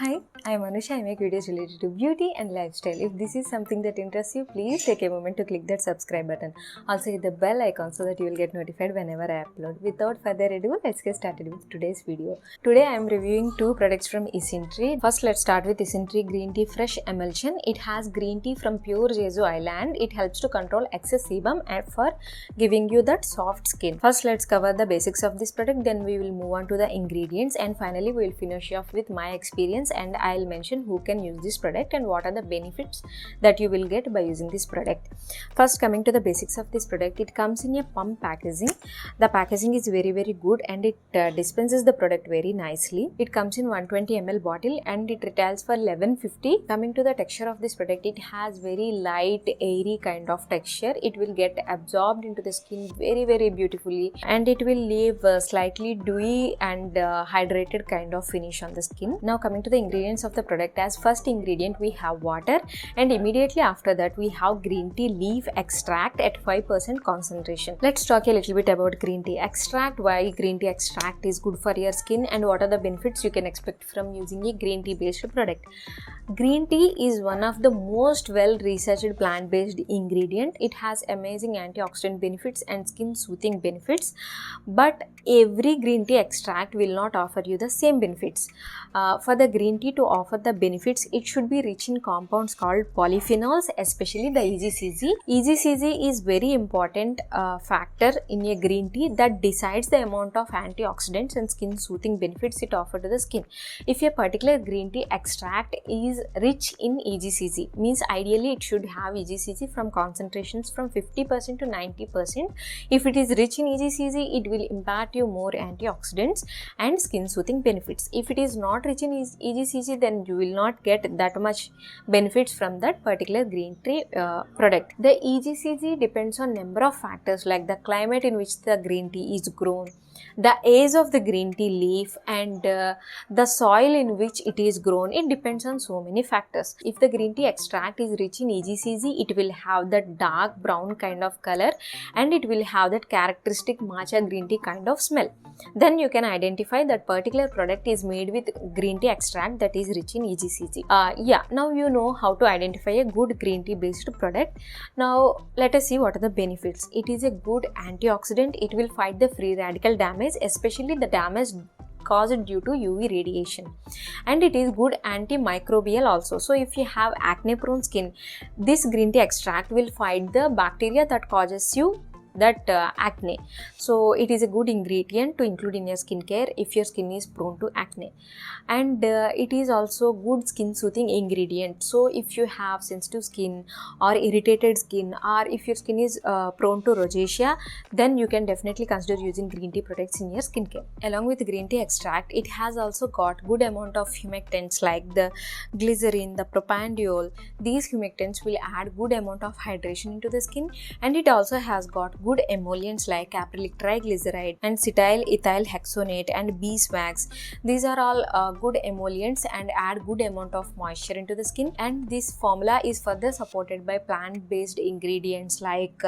Hi, I am Anusha. I make videos related to beauty and lifestyle. If this is something that interests you, please take a moment to click that subscribe button. Also hit the bell icon so that you will get notified whenever I upload. Without further ado, let's get started with today's video. Today I am reviewing two products from ISNTREE. First, let's start with ISNTREE Green Tea Fresh Emulsion. It has green tea from pure Jeju Island. It helps to control excess sebum and for giving you that soft skin. First, let's cover the basics of this product. Then we will move on to the ingredients, and finally we will finish off with my experience, and I'll mention who can use this product and what are the benefits that you will get by using this product. First, coming to the basics of this product, it comes in a pump packaging. The packaging is very good and it dispenses the product very nicely. It comes in 120 ml bottle and it retails for $11.50. Coming to the texture of this product, it has very light airy kind of texture. It will get absorbed into the skin very beautifully, and it will leave a slightly dewy and hydrated kind of finish on the skin. Now coming to the ingredients of the product, as first ingredient we have water, and immediately after that we have green tea leaf extract at 5% concentration. Let's talk a little bit about green tea extract, why green tea extract is good for your skin and what are the benefits you can expect from using a green tea based product. Green tea is one of the most well researched plant based ingredient. It has amazing antioxidant benefits and skin soothing benefits, but every green tea extract will not offer you the same benefits. For the green tea to offer the benefits, it should be rich in compounds called polyphenols, especially the EGCG. EGCG is very important factor in a green tea that decides the amount of antioxidants and skin soothing benefits it offers to the skin. If a particular green tea extract is rich in EGCG, means ideally it should have EGCG from concentrations from 50% to 90%. If it is rich in EGCG, it will impart you more antioxidants and skin soothing benefits. If it is not rich in EGCG, then you will not get that much benefits from that particular green tea product. The EGCG depends on number of factors like the climate in which the green tea is grown, the age of the green tea leaf, and the soil in which it is grown. It depends on so many factors. If the green tea extract is rich in EGCG, it will have that dark brown kind of color and it will have that characteristic matcha green tea kind of smell. Then you can identify that particular product is made with green tea extract that is rich in EGCG. Now you know how to identify a good green tea based product. Now let us see what are the benefits. It is a good antioxidant. It will fight the free radical damage, especially the damage caused due to UV radiation, and it is good antimicrobial also. So if you have acne prone skin, this green tea extract will fight the bacteria that causes you that acne. So it is a good ingredient to include in your skincare if your skin is prone to acne, and it is also good skin soothing ingredient. So if you have sensitive skin or irritated skin, or if your skin is prone to rosacea, then you can definitely consider using green tea products in your skincare. Along with green tea extract, it has also got good amount of humectants like the glycerin, the propandiol. These humectants will add good amount of hydration into the skin, and it also has got good emollients like acrylic triglyceride and cetyl ethyl hexonate and beeswax. These are all good emollients and add good amount of moisture into the skin, and this formula is further supported by plant-based ingredients like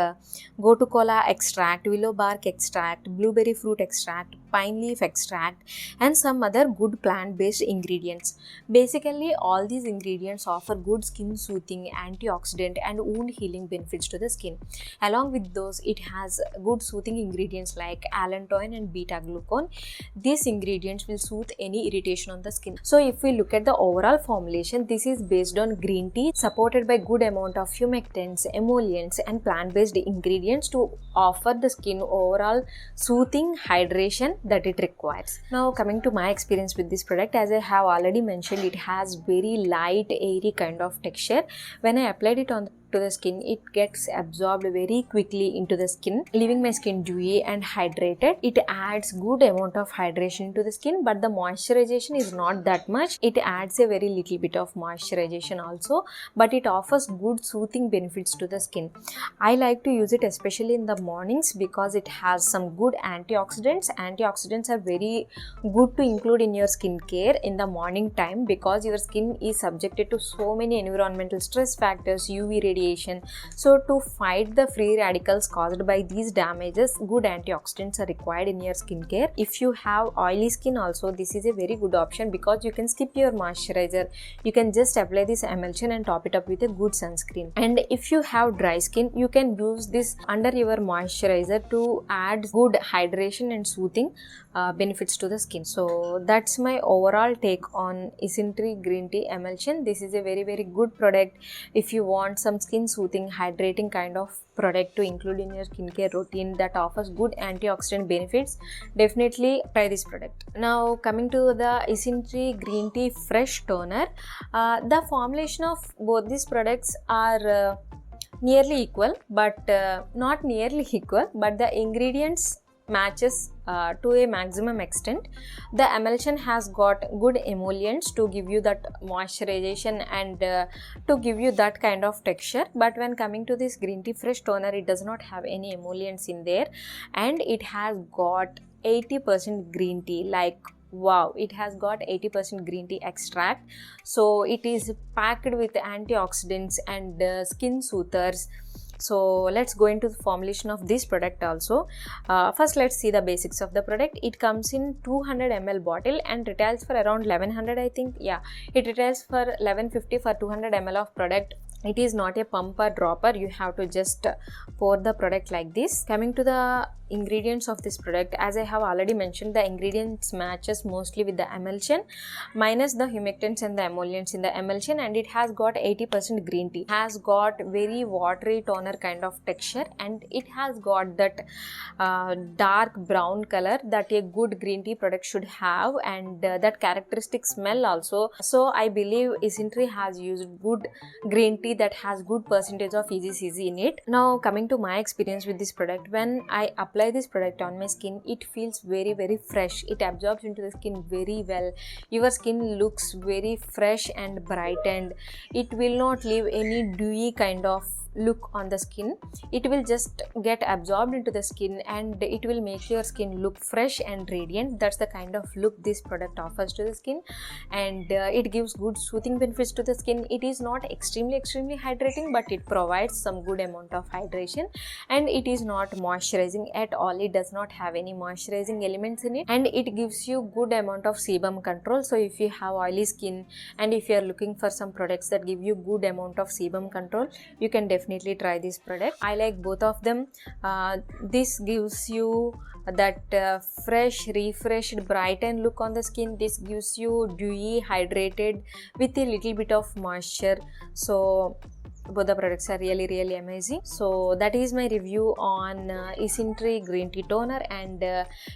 gotu kola extract, willow bark extract, blueberry fruit extract, pine leaf extract, and some other good plant-based ingredients. Basically, all these ingredients offer good skin soothing, antioxidant and wound healing benefits to the skin. Along with those, it has good soothing ingredients like allantoin and beta glucone. These ingredients will soothe any irritation on the skin. So if we look at the overall formulation, this is based on green tea supported by good amount of humectants, emollients and plant-based ingredients to offer the skin overall soothing hydration that it requires. Now coming to my experience with this product, as I have already mentioned, it has very light airy kind of texture. When I applied it on to the skin, it gets absorbed very quickly into the skin, leaving my skin dewy and hydrated. It adds good amount of hydration to the skin, but the moisturization is not that much. It adds a very little bit of moisturization also, but it offers good soothing benefits to the skin. I like to use it especially in the mornings because it has some good antioxidants. Antioxidants are very good to include in your skincare in the morning time because your skin is subjected to so many environmental stress factors, UV radiation radiation. So to fight the free radicals caused by these damages, good antioxidants are required in your skincare. If you have oily skin also, this is a very good option because you can skip your moisturizer. You can just apply this emulsion and top it up with a good sunscreen. And if you have dry skin, you can use this under your moisturizer to add good hydration and soothing benefits to the skin. So that's my overall take on ISNTREE Green Tea Emulsion. This is a very good product if you want some skin soothing, hydrating kind of product to include in your skincare routine that offers good antioxidant benefits. Definitely try this product. Now coming to the ISNTREE Green Tea Fresh Toner, the formulation of both these products are nearly equal, but not nearly equal, but the ingredients matches to a maximum extent. The emulsion has got good emollients to give you that moisturization and to give you that kind of texture, but when coming to this green tea fresh toner, it does not have any emollients in there, and it has got 80% green tea. Like wow, it has got 80% green tea extract, so it is packed with antioxidants and skin soothers. So let's go into the formulation of this product also. First let's see the basics of the product. It comes in 200 ml bottle and retails for around 1100, I think. Yeah, it retails for 1150 for 200 ml of product. It is not a pump or dropper. You have to just pour the product like this. Coming to the ingredients of this product, as I have already mentioned, the ingredients matches mostly with the emulsion minus the humectants and the emollients in the emulsion, and it has got 80% green tea, has got very watery toner kind of texture, and it has got that dark brown color that a good green tea product should have, and that characteristic smell also. So I believe ISNTREE has used good green tea that has good percentage of EGCG in it. Now coming to my experience with this product, when I apply this product on my skin, it feels very fresh. It absorbs into the skin very well. Your skin looks very fresh and brightened. It will not leave any dewy kind of look on the skin. It will just get absorbed into the skin and it will make your skin look fresh and radiant. That's the kind of look this product offers to the skin, and it gives good soothing benefits to the skin. It is not extremely hydrating, but it provides some good amount of hydration, and it is not moisturizing at all. It does not have any moisturizing elements in it, and it gives you good amount of sebum control. So if you have oily skin and if you are looking for some products that give you good amount of sebum control, you can definitely try this product. I like both of them. This gives you that fresh, refreshed, brightened look on the skin. This gives you dewy, hydrated with a little bit of moisture. So both the products are really amazing. So that is my review on ISNTREE Green Tea Toner and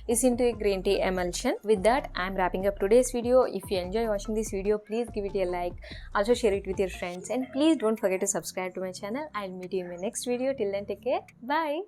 ISNTREE Green Tea Emulsion. With that, I am wrapping up today's video. If you enjoy watching this video, please give it a like. Also share it with your friends, and please don't forget to subscribe to my channel. I'll meet you in my next video. Till then, take care. Bye.